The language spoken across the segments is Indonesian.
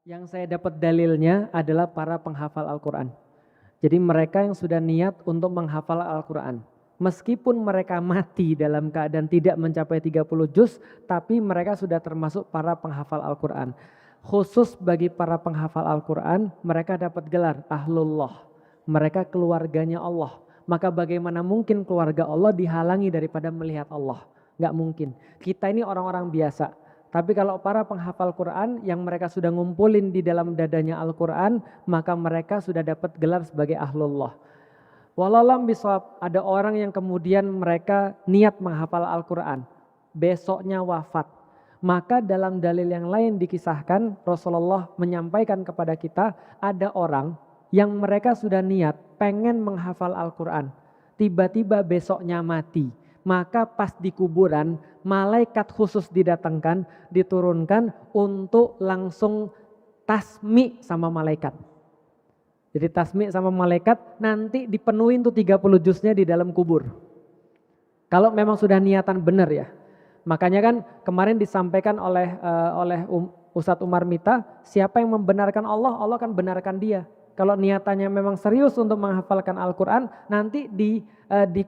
Yang saya dapat dalilnya adalah para penghafal Al-Quran. Jadi mereka yang sudah niat untuk menghafal Al-Quran. Meskipun mereka mati dalam keadaan tidak mencapai 30 juz, tapi mereka sudah termasuk para penghafal Al-Quran. Khusus bagi para penghafal Al-Quran, mereka dapat gelar Ahlullah. Mereka keluarganya Allah. Maka bagaimana mungkin keluarga Allah dihalangi daripada melihat Allah? Nggak mungkin. Kita ini orang-orang biasa. Tapi kalau para penghafal Quran yang mereka sudah ngumpulin di dalam dadanya Al-Quran, maka mereka sudah dapat gelar sebagai Ahlullah. Walaupun bisawab, ada orang yang kemudian mereka niat menghafal Al-Quran, besoknya wafat. Maka dalam dalil yang lain dikisahkan Rasulullah menyampaikan kepada kita ada orang yang mereka sudah niat pengen menghafal Al-Quran. Tiba-tiba besoknya mati. Maka pas di kuburan malaikat khusus didatangkan, diturunkan untuk langsung tasmi sama malaikat. Jadi tasmi sama malaikat nanti dipenuhin tuh 30 juznya di dalam kubur. Kalau memang sudah niatan benar ya. Makanya kan kemarin disampaikan oleh Ustadz Umar Mita, siapa yang membenarkan Allah, Allah akan benarkan dia. Kalau niatannya memang serius untuk menghafalkan Al-Quran, nanti di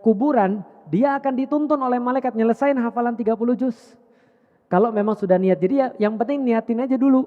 kuburan dia akan dituntun oleh malaikat nyelesain hafalan 30 juz. Kalau memang sudah niat, jadi ya yang penting niatin aja dulu.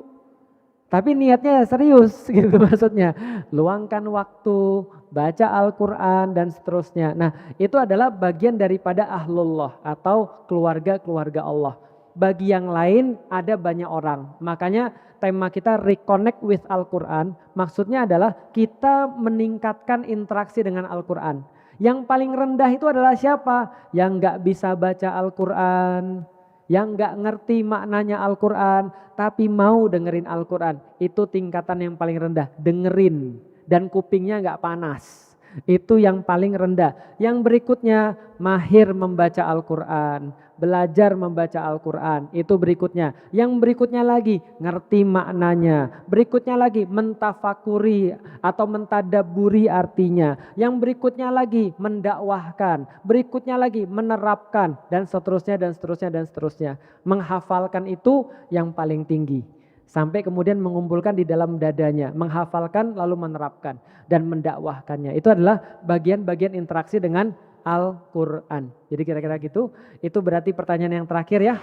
Tapi niatnya serius gitu maksudnya. Luangkan waktu, baca Al-Quran dan seterusnya. Nah itu adalah bagian daripada ahlullah atau keluarga-keluarga Allah. Bagi yang lain ada banyak orang. Makanya tema kita reconnect with Al-Quran. Maksudnya adalah kita meningkatkan interaksi dengan Al-Quran. Yang paling rendah itu adalah siapa? Yang gak bisa baca Al-Quran, yang gak ngerti maknanya Al-Quran, tapi mau dengerin Al-Quran. Itu tingkatan yang paling rendah, dengerin dan kupingnya gak panas. Itu yang paling rendah. Yang berikutnya mahir membaca Al-Quran, belajar membaca Al-Quran, itu berikutnya. Yang berikutnya lagi ngerti maknanya, berikutnya lagi mentafakuri atau mentadaburi artinya. Yang berikutnya lagi mendakwahkan, berikutnya lagi menerapkan dan seterusnya dan seterusnya dan seterusnya. Menghafalkan itu yang paling tinggi. Sampai kemudian mengumpulkan di dalam dadanya, menghafalkan lalu menerapkan dan mendakwahkannya. Itu adalah bagian-bagian interaksi dengan Al-Quran. Jadi kira-kira gitu, itu berarti pertanyaan yang terakhir ya.